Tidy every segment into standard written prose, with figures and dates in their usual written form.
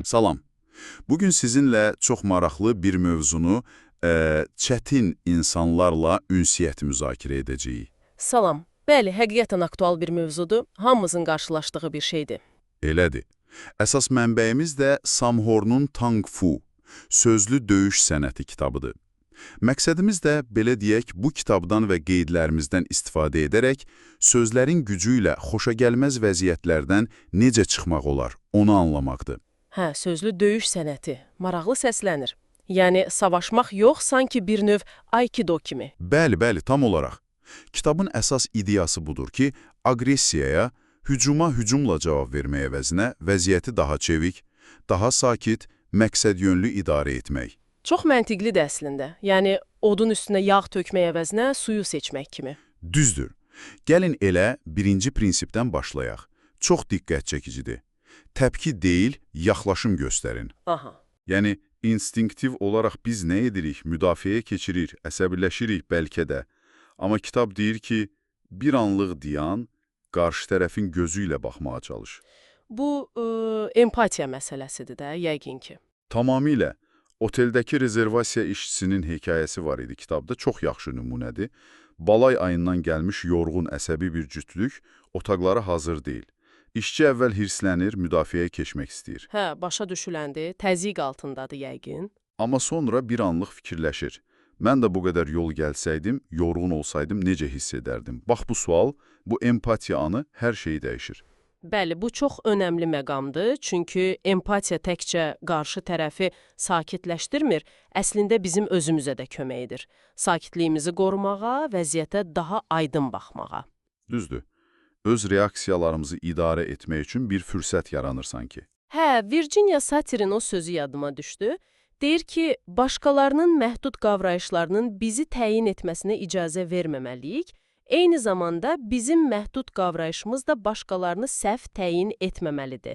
Salam. Bugün sizinlə çox maraqlı bir mövzunu, çətin insanlarla ünsiyyət müzakirə edəcəyik. Salam. Bəli, həqiqətən aktual bir mövzudur. Hamımızın qarşılaşdığı bir şeydir. Elədir. Əsas mənbəyimiz də Sam Horn'un Tang Fu, Sözlü Döyüş Sənəti kitabıdır. Məqsədimiz də, belə deyək, bu kitabdan və qeydlərimizdən istifadə edərək, sözlərin gücü ilə xoşagəlməz vəziyyətlərdən necə çıxmaq olar, onu anlamaqdır. Hə, sözlü döyüş sənəti. Maraqlı səslənir. Yəni, savaşmaq yox, sanki bir növ aikido kimi. Bəli, tam olaraq. Kitabın əsas ideyası budur ki, aqressiyaya, hücuma hücumla cavab verməyə əvəzinə vəziyyəti daha çevik, daha sakit, məqsədyönlü idarə etmək. Çox məntiqlidir əslində. Yəni, odun üstünə yağ tökmək əvəzinə suyu seçmək kimi. Düzdür. Gəlin elə birinci prinsipdən başlayaq. Çox diqqət çəkicidir. Təpki deyil, yaxlaşım göstərin. Aha. Yəni, instinktiv olaraq biz nə edirik? Müdafiəyə keçirik, əsəbiləşirik bəlkə də. Amma kitab deyir ki, bir anlıq dayan, qarşı tərəfin gözü ilə baxmağa çalış. Bu, empatiya məsələsidir də, yəqin ki. Tamamilə. Oteldəki rezervasiya işçisinin hekayəsi var idi kitabda, çox yaxşı nümunədir. Balay ayından gəlmiş yorğun əsəbi bir cütlük, otaqlara hazır deyil. İşçi əvvəl hirslənir, müdafiəyə keçmək istəyir. Hə, başa düşüləndir, təzyiq altındadır yəqin. Amma sonra bir anlıq fikirləşir. Mən də bu qədər yol gəlsəydim, yorğun olsaydım necə hiss edərdim? Bax bu sual, bu empatiya anı hər şeyi dəyişir. Bəli, bu çox önəmli məqamdır, çünki empatiya təkcə qarşı tərəfi sakitləşdirmir, əslində bizim özümüzə də kömək edir. Sakitliyimizi qorumağa, vəziyyətə daha aydın baxmağa. Düzdür. Öz reaksiyalarımızı idarə etmək üçün bir fürsət yaranır sanki. Hə, Virginia Satir'in o sözü yadıma düşdü. Deyir ki, başqalarının məhdud qavrayışlarının bizi təyin etməsinə icazə verməməliyik, eyni zamanda bizim məhdud qavrayışımız da başqalarını səhv təyin etməməlidir.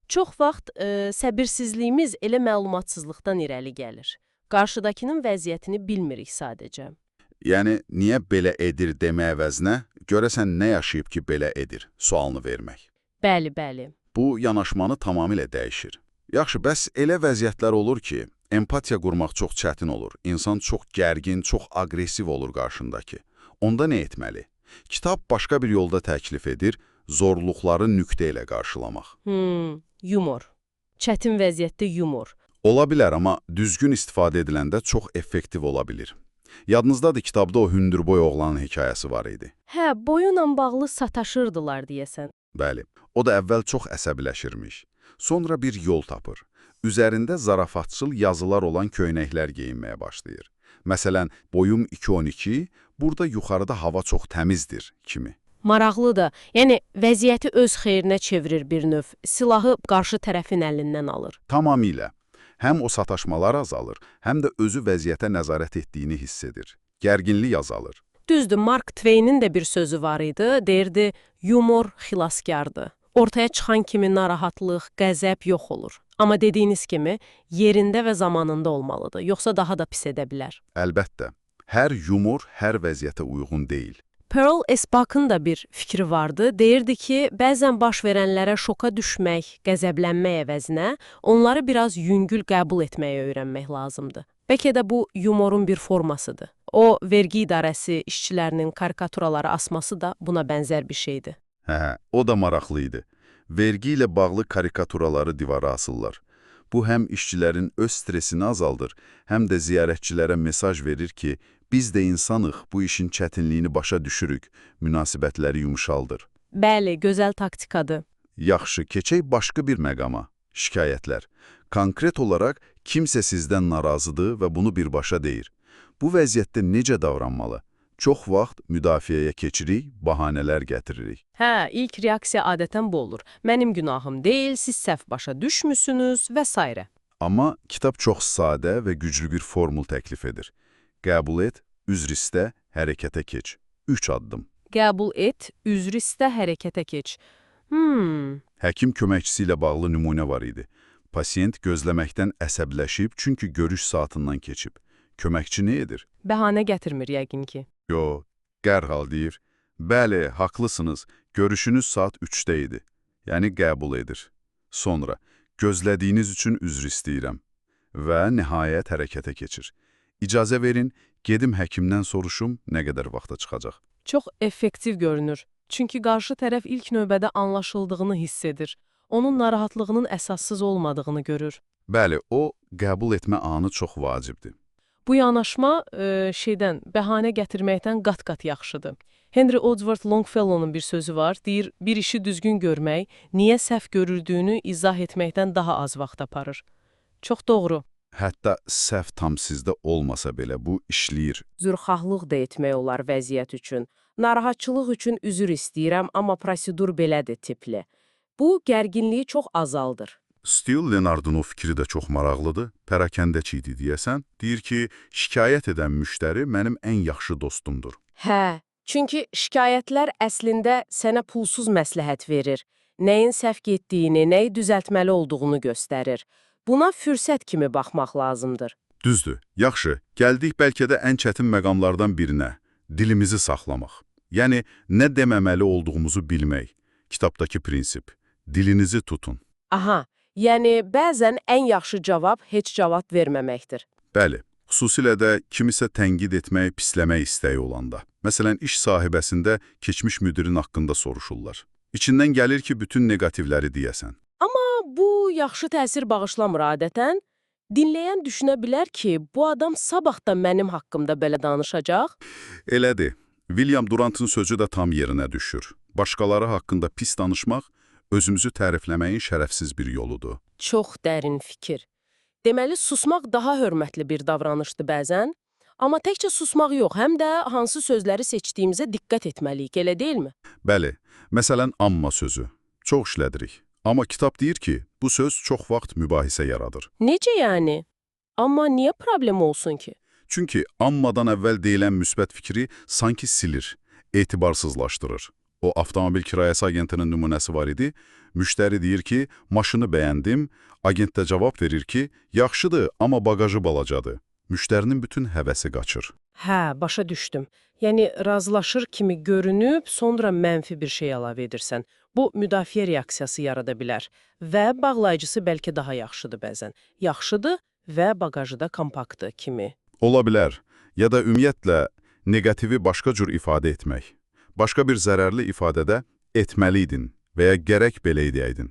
Çox vaxt səbirsizliyimiz elə məlumatsızlıqdan irəli gəlir. Qarşıdakının vəziyyətini bilmirik sadəcə. Yəni, niyə belə edir demək əvəzinə, görəsən nə yaşayıb ki, belə edir sualını vermək. Bəli. Bu, yanaşmanı tamamilə dəyişir. Yaxşı, bəs elə vəziyyətlər olur ki, empatiya qurmaq çox çətin olur. İnsan çox gərgin, çox aqressiv olur qarşındakı. Onda nə etməli? Kitab başqa bir yolda təklif edir, zorluqları nüqtə ilə qarşılamaq. Yumor. Çətin vəziyyətdə yumor. Ola bilər, amma düzgün istifadə ediləndə çox effektiv ola bilir. Yadınızdadır, kitabda o hündürboy oğlanın hekayəsi var idi. Hə, boyunla bağlı sataşırdılar deyəsən. Bəli, o da əvvəl çox əsəbiləşirmiş. Sonra bir yol tapır. Üzərində zarafatçıl yazılar olan köynəklər geyinməyə başlayır. Məsələn, boyum 2.12, burada yuxarıda hava çox təmizdir kimi. Maraqlıdır. Yəni, vəziyyəti öz xeyrinə çevirir bir növ. Silahı qarşı tərəfin əlindən alır. Tamamilə. Həm o sataşmalar azalır, həm də özü vəziyyətə nəzarət etdiyini hiss edir. Gərginlik azalır. Düzdür, Mark Twain'in də bir sözü var idi. Deyirdi, yumor xilaskardır. Ortaya çıxan kimi narahatlıq, qəzəb yox olur. Amma dediyiniz kimi, yerində və zamanında olmalıdır. Yoxsa daha da pis edə bilər. Əlbəttə. Hər yumor hər vəziyyətə uyğun deyil. Pearl S. Buck'ın da bir fikri vardı. Deyirdi ki, bəzən baş verənlərə şoka düşmək, qəzəblənmək əvəzinə, onları biraz yüngül qəbul etməyə öyrənmək lazımdır. Bəlkə də bu yumorun bir formasıdır. O, vergi idarəsi işçilərinin karikaturaları asması da buna bənzər bir şeydir. Hə, o da maraqlı idi. Vergi ilə bağlı karikaturaları divara asırlar. Bu, həm işçilərin öz stresini azaldır, həm də ziyarətçilərə mesaj verir ki, biz də insanıq, bu işin çətinliyini başa düşürük, münasibətləri yumuşaldır. Bəli, gözəl taktikadır. Yaxşı, keçək başqa bir məqama, şikayətlər. Konkret olaraq, kimsə sizdən narazıdır və bunu birbaşa deyir. Bu vəziyyətdə necə davranmalı? Çox vaxt müdafiəyə keçirik, bahanələr gətiririk. Hə, ilk reaksiya adətən bu olur. Mənim günahım deyil, siz səhv başa düşmüsünüz və s. Amma kitab çox sadə və güclü bir formul təklif edir. Qəbul et, üzr istə, hərəkətə keç. 3 addım. Qəbul et, üzr istə, hərəkətə keç. Həkim köməkçisi ilə bağlı nümunə var idi. Pasiyent gözləməkdən əsəbləşib, çünki görüş saatından keçib. Köməkçi nə edir? Bəhanə gətirmir yəqin ki. Yo, dərhal deyir. Bəli, haqlısınız, görüşünüz saat 3-də idi. yəni qəbul edir. Sonra, gözlədiyiniz üçün üzr istəyirəm və nəhayət hərəkətə keçir. İcazə verin, gedim həkimdən soruşum, nə qədər vaxta çıxacaq. Çox effektiv görünür. Çünki qarşı tərəf ilk növbədə anlaşıldığını hiss edir. Onun narahatlığının əsassız olmadığını görür. Bəli, o, qəbul etmə anı çox vacibdir. Bu yanaşma bəhanə gətirməkdən qat-qat yaxşıdır. Henry Wadsworth Longfellow'nun bir sözü var. Deyir, bir işi düzgün görmək, niyə səhv görüldüyünü izah etməkdən daha az vaxt aparır. Çox doğru. Hətta səhv tam sizdə olmasa belə bu işləyir. Zürxahlıq da etmək olar vəziyyət üçün. Narahatçılıq üçün üzr istəyirəm, amma prosedur belədir tipli. Bu, gərginliyi çox azaldır. Stil Leonard'un o fikri də çox maraqlıdır. Pərakəndəçi idi deyəsən. Deyir ki, şikayət edən müştəri mənim ən yaxşı dostumdur. Hə, çünki şikayətlər əslində sənə pulsuz məsləhət verir. Nəyin səhv getdiyini, nəyi düzəltməli olduğunu göstərir. Buna fürsət kimi baxmaq lazımdır. Düzdür, yaxşı. Gəldik bəlkə də ən çətin məqamlardan birinə. Dilimizi saxlamaq. Yəni, nə deməməli olduğumuzu bilmək. Kitabdakı prinsip. Dilinizi tutun. Aha, yəni bəzən ən yaxşı cavab heç cavab verməməkdir. Bəli, xüsusilə də kimisə tənqid etmək, pisləmək istəyi olanda. Məsələn, iş sahibəsində keçmiş müdirin haqqında soruşurlar. İçindən gəlir ki, bütün neqativləri deyəsən. Bu yaxşı təsir bağışlamır adətən. Dinləyən düşünə bilər ki, bu adam sabah da mənim haqqımda belə danışacaq. Elədir. William Durant'ın sözü də tam yerinə düşür. Başqaları haqqında pis danışmaq, özümüzü tərifləməyin şərəfsiz bir yoludur. Çox dərin fikir. Deməli, susmaq daha hörmətli bir davranışdır bəzən. Amma təkcə susmaq yox, həm də hansı sözləri seçdiyimizə diqqət etməliyik, elə deyilmi? Bəli, məsələn, amma sözü. Çox işlədirik. Amma kitab deyir ki, bu söz çox vaxt mübahisə yaradır. Necə yəni? Amma niyə problem olsun ki? Çünki ammadan əvvəl deyilən müsbət fikri sanki silir, etibarsızlaşdırır. O, avtomobil kirayəsi agentinin nümunəsi var idi. Müştəri deyir ki, maşını bəyəndim. Agent də cavab verir ki, yaxşıdır, amma bagajı balacadır. Müştərinin bütün həvəsi qaçır. Hə, başa düşdüm. Yəni, razılaşır kimi görünüb, sonra mənfi bir şey əlavə edirsən. Bu, müdafiə reaksiyası yarada bilər və bağlayıcısı bəlkə daha yaxşıdır bəzən. Yaxşıdır və bagajı da kompaktdır kimi. Ola bilər. Ya da ümumiyyətlə, negativi başqa cür ifadə etmək. Başqa bir zərərli ifadədə etməliydin və ya gərək belə edəydin.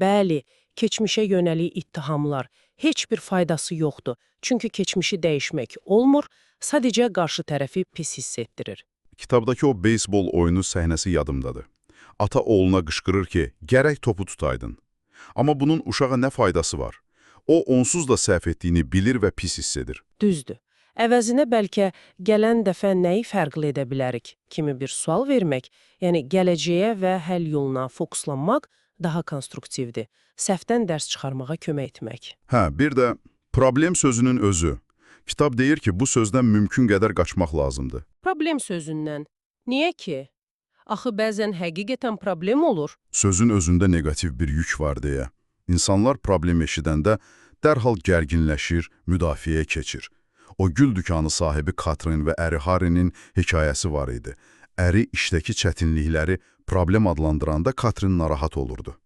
Bəli, keçmişə yönəlik ittihamlar. Heç bir faydası yoxdur. Çünki keçmişi dəyişmək olmur, sadəcə qarşı tərəfi pis hiss etdirir. Kitabdakı o beysbol oyunu səhnəsi yadımdadır. Ata oğluna qışqırır ki, gərək topu tutaydın. Amma bunun uşağa nə faydası var? O, onsuz da səhv etdiyini bilir və pis hiss edir. Düzdür. Əvəzinə bəlkə gələn dəfə nəyi fərqli edə bilərik kimi bir sual vermək, yəni gələcəyə və həll yoluna fokuslanmaq daha konstruktivdir. Səhvdən dərs çıxarmağa kömək etmək. Hə, bir də problem sözünün özü. Kitab deyir ki, bu sözdən mümkün qədər qaçmaq lazımdır. Problem sözündən. Niyə ki? Axı bəzən həqiqətən problem olur. Sözün özündə negativ bir yük var deyə. İnsanlar problem eşidəndə dərhal gərginləşir, müdafiəyə keçir. O gül dükanı sahibi Katrin və əri Harry'nin hekayəsi var idi. Əri işdəki çətinlikləri problem adlandıranda Katrin narahat olurdu.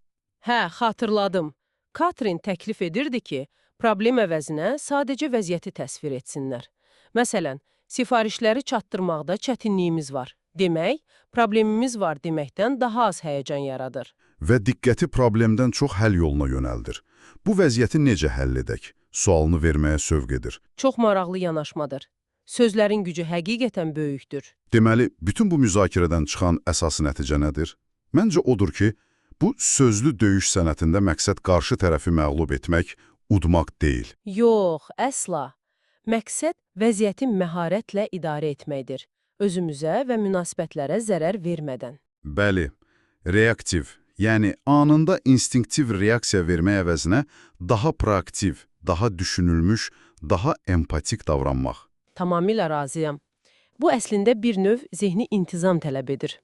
Hə, xatırladım. Katrin təklif edirdi ki, problem əvəzinə sadəcə vəziyyəti təsvir etsinlər. Məsələn, sifarişləri çatdırmaqda çətinliyimiz var. Demək, problemimiz var deməkdən daha az həyəcan yaradır. Və diqqəti problemdən çox həll yoluna yönəldir. Bu vəziyyəti necə həll edək? Sualını verməyə sövq edir. Çox maraqlı yanaşmadır. Sözlərin gücü həqiqətən böyükdür. Deməli, bütün bu müzakirədən çıxan əsas nəticə nədir? Məncə odur ki, bu sözlü döyüş sənətində məqsəd qarşı tərəfi məğlub etmək, udmaq deyil. Yox, əsla. Məqsəd vəziyyəti məharətlə idarə etməkdir. Özümüzə və münasibətlərə zərər vermədən. Bəli, reaktiv, yəni anında instinktiv reaksiya vermək əvəzinə daha proaktiv, daha düşünülmüş, daha empatik davranmaq. Tamamilə razıyam. Bu əslində bir növ zehni intizam tələb edir.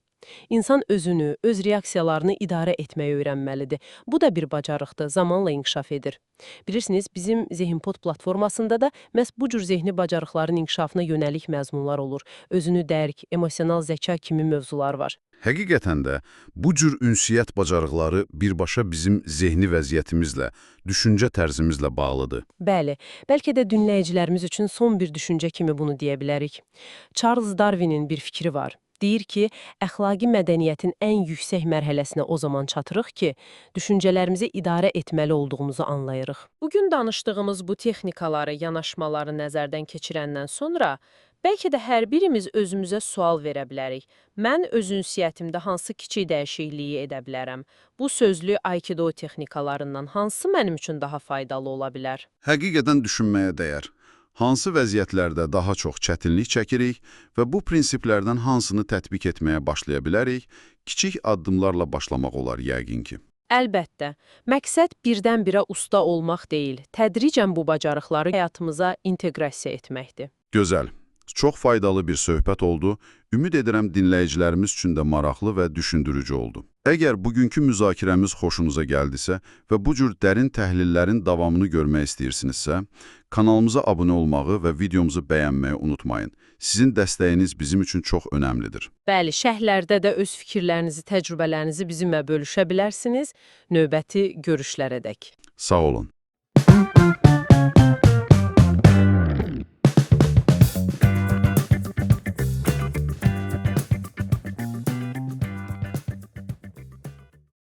İnsan özünü, öz reaksiyalarını idarə etməyi öyrənməlidir. Bu da bir bacarıqdır, zamanla inkişaf edir. Bilirsiniz, bizim Zehinpod platformasında da məhz bu cür zehni bacarıqların inkişafına yönəlik məzmunlar olur. Özünü dərk, emosional zəka kimi mövzular var. Həqiqətən də bu cür ünsiyyət bacarıqları birbaşa bizim zehni vəziyyətimizlə, düşüncə tərzimizlə bağlıdır. Bəli, bəlkə də dinləyicilərimiz üçün son bir düşüncə kimi bunu deyə bilərik. Charles Darwinin bir fikri var. Deyir ki, əxlaqi mədəniyyətin ən yüksək mərhələsinə o zaman çatırıq ki, düşüncələrimizi idarə etməli olduğumuzu anlayırıq. Bugün danışdığımız bu texnikaları, yanaşmaları nəzərdən keçirəndən sonra, bəlkə də hər birimiz özümüzə sual verə bilərik. Mən öz ünsiyyətimdə hansı kiçik dəyişikliyi edə bilərəm? Bu sözlü Aikido texnikalarından hansı mənim üçün daha faydalı ola bilər? Həqiqətən düşünməyə dəyər. Hansı vəziyyətlərdə daha çox çətinlik çəkirik və bu prinsiplərdən hansını tətbiq etməyə başlaya bilərik, kiçik addımlarla başlamaq olar yəqin ki. Əlbəttə, məqsəd birdən-birə usta olmaq deyil, tədricən bu bacarıqları həyatımıza inteqrasiya etməkdir. Gözəl. Çox faydalı bir söhbət oldu. Ümid edirəm dinləyicilərimiz üçün də maraqlı və düşündürücü oldu. Əgər bugünkü müzakirəmiz xoşunuza gəldisə və bu cür dərin təhlillərin davamını görmək istəyirsinizsə, kanalımıza abunə olmağı və videomuzu bəyənməyi unutmayın. Sizin dəstəyiniz bizim üçün çox önəmlidir. Bəli, şərhlərdə də öz fikirlərinizi, təcrübələrinizi bizimlə bölüşə bilərsiniz. Növbəti görüşlərədək. Sağ olun.